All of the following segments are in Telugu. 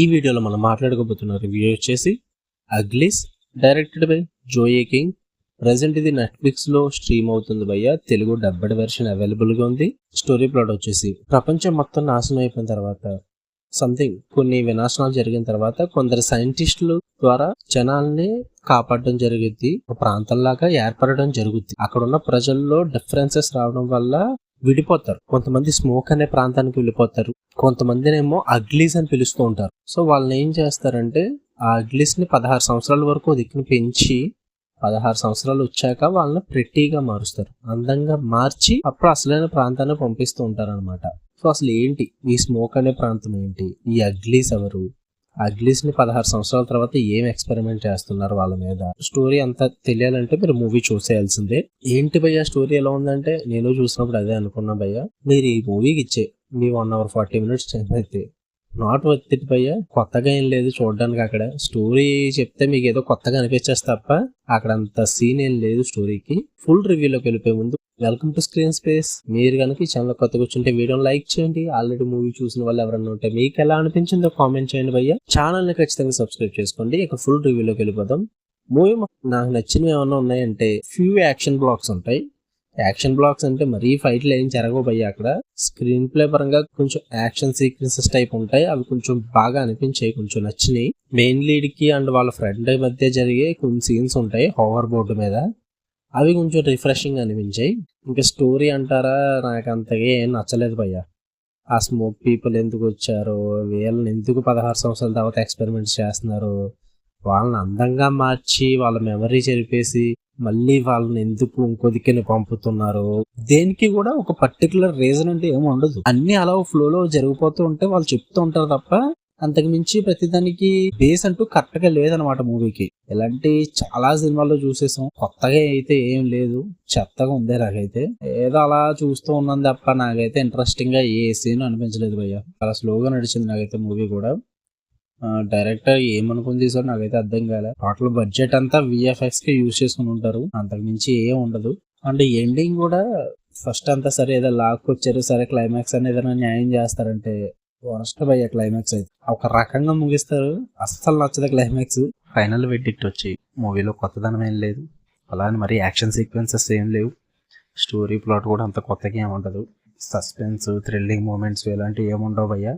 ఈ వీడియోలో మనం మాట్లాడుకోబోతున్న రివ్యూ వచ్చేసి అగ్లీస్, డైరెక్టెడ్ బై జోయే కింగ్. ప్రజెంట్ ఇది నెట్ఫ్లిక్స్ లో స్ట్రీమ్ అవుతుంది భయ్య. తెలుగు డబ్బడ్ వెర్షన్ అవైలబుల్ గా ఉంది. స్టోరీ ప్లాట్ వచ్చేసి ప్రపంచం మొత్తం నాశనం అయిపోయిన తర్వాత, కొన్ని వినాశనాలు జరిగిన తర్వాత కొందరు సైంటిస్టులు ద్వారా జనాల్ని కాపాడడం జరిగింది. ఒక ప్రాంతంలాగా ఏర్పడడం జరుగుద్ది. అక్కడ ఉన్న ప్రజల్లో డిఫరెన్సెస్ రావడం వల్ల విడిపోతారు. కొంతమంది స్మోక్ అనే ప్రాంతానికి వెళ్ళిపోతారు, కొంతమందినేమో అగ్లీస్ అని పిలుస్తూ ఉంటారు. సో వాళ్ళని ఏం చేస్తారంటే ఆ అగ్లీస్ ని 16 సంవత్సరాల వరకు దిక్కుని పెంచి 16 సంవత్సరాలు వచ్చాక వాళ్ళని ప్రెట్టీగా మారుస్తారు. అందంగా మార్చి అప్పుడు అసలైన ప్రాంతాన్ని పంపిస్తూ ఉంటారు అనమాట. సో అసలు ఏంటి ఈ స్మోక్ అనే ప్రాంతం, ఏంటి ఈ అగ్లీస్ ఎవరు, అగ్లీస్ ని 16 సంవత్సరాల తర్వాత ఏం ఎక్స్పెరిమెంట్ చేస్తున్నారు వాళ్ళ మీద, స్టోరీ అంతా తెలియాలంటే మీరు మూవీ చూసేయాల్సిందే. ఏంటి భయ్య స్టోరీ ఎలా ఉందంటే, నేను చూసినప్పుడు అదే అనుకున్నా భయ్య, మీరు ఈ మూవీకి ఇచ్చే మీ 1 hour 40 minutes టైం అయితే నాట్ వర్త్ ఇట్ భయ్య. కొత్తగా ఏం లేదు చూడడానికి. అక్కడ స్టోరీ చెప్తే మీకు ఏదో కొత్తగా అనిపించేస్తే తప్ప అక్కడ అంత సీన్ ఏం లేదు స్టోరీకి. ఫుల్ రివ్యూలోకి వెళ్ళిపోయే ముందు వెల్కమ్ టు స్క్రీన్ స్పేస్. మీరు కనుక ఈ ఛానల్ కొత్తగా వచ్చుంటే వీడియోని లైక్ చేయండి. ఆల్రెడీ మూవీ చూసిన వాళ్ళు ఎవరైనా ఉంటే మీకు ఎలా అనిపించిందో కామెంట్ చేయండి భయ్య. ఛానల్ ని ఖచ్చితంగా సబ్స్క్రైబ్ చేసుకోండి. ఇక ఫుల్ రివ్యూలోకి వెళ్ళిపోదాం. మూవీ నాకు నచ్చినవి ఏమన్నా ఉన్నాయంటే ఫ్యూ యాక్షన్ బ్లాక్స్ ఉంటాయి. యాక్షన్ బ్లాక్స్ అంటే మరీ ఫైట్లు ఏం జరగవు భయ్య. అక్కడ స్క్రీన్ ప్లే పరంగా కొంచెం యాక్షన్ సీక్వెన్సెస్ టైప్ ఉంటాయి. అవి కొంచెం బాగా అనిపించాయి, కొంచెం నచ్చినాయి. మెయిన్ లీడ్ కి అండ్ వాళ్ళ ఫ్రెండ్ మధ్య జరిగే కొన్ని సీన్స్ ఉంటాయి హోవర్ బోర్డు మీద, అవి కొంచెం రిఫ్రెషింగ్ అనిపించాయి. ఇంకా స్టోరీ అంటారా, నాకు అంతగా ఏం నచ్చలేదు భయ్య. ఆ స్మోక్ పీపుల్ ఎందుకు వచ్చారో, వీళ్ళని ఎందుకు 16 సంవత్సరాల తర్వాత ఎక్స్పెరిమెంట్స్ చేస్తున్నారు, వాళ్ళని అందంగా మార్చి వాళ్ళ మెమరీ చెరిపేసి మళ్ళీ వాళ్ళని ఎందుకు ఇంకో దిక్కుని పంపుతున్నారు, దేనికి కూడా ఒక పర్టికులర్ రీజన్ అంటే ఏమి ఉండదు. అన్ని అలా ఫ్లోలో జరిగిపోతూ ఉంటే వాళ్ళు చెప్తూ ఉంటారు తప్ప అంతకు మించి ప్రతిదానికి బేస్ అంటూ కరెక్ట్ గా లేదనమాట మూవీకి. ఇలాంటి చాలా సినిమాల్లో చూసేసాం, కొత్తగా అయితే ఏం లేదు, చెత్తగా ఉంది. నాకైతే ఏదో అలా చూస్తూ ఉన్నాను తప్ప నాకైతే ఇంట్రెస్టింగ్ గా ఏ సీన్ అనిపించలేదు భయ్య. చాలా స్లోగా నడిచింది నాకైతే మూవీ కూడా. డైరెక్టర్ ఏమనుకుని తీసారో నాకైతే అర్థం కాలే. టోటల్ బడ్జెట్ అంతా విఎఫ్ఎక్స్ కి యూజ్ చేసుకుని ఉంటారు, అంతకు మించి ఏం ఉండదు. అండ్ ఎండింగ్ కూడా ఫస్ట్ అంతా సరే ఏదో లాక్కొచ్చారు, సరే క్లైమాక్స్ అని ఏదైనా న్యాయం చేస్తారంటే వరస్ట్ భయ్య. క్లైమాక్స్ అయితే ఒక రకంగా ముగిస్తారు, అస్సలు నచ్చదు క్లైమాక్స్. ఫైనల్ వెడ్డిక్ట్ వచ్చి మూవీలో కొత్తదనం ఏం లేదు, అలానే మరి యాక్షన్ సీక్వెన్సెస్ ఏం లేవు, స్టోరీ ప్లాట్ కూడా అంత కొత్తగా ఏముండదు, సస్పెన్స్ థ్రిల్లింగ్ మూమెంట్స్ ఇలాంటివి ఏముండవు భయ్య.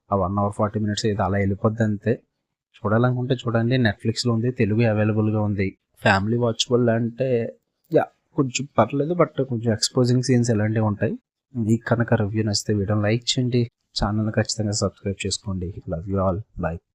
ఆ 1 hour 40 minutes ఏదో అలా వెళ్ళిపోద్ది అంతే. చూడాలనుకుంటే చూడండి, నెట్ఫ్లిక్స్లో ఉంది, తెలుగు అవైలబుల్గా ఉంది. ఫ్యామిలీ వాచబుల్ అంటే యా కొంచెం పర్లేదు, బట్ కొంచెం ఎక్స్పోజింగ్ సీన్స్ ఎలాంటివి ఉంటాయి. మీకు కనుక రివ్యూ నచ్చితే వీడియోని లైక్ చేయండి, ఛానల్ని ఖచ్చితంగా సబ్స్క్రైబ్ చేసుకోండి. Love you all, by.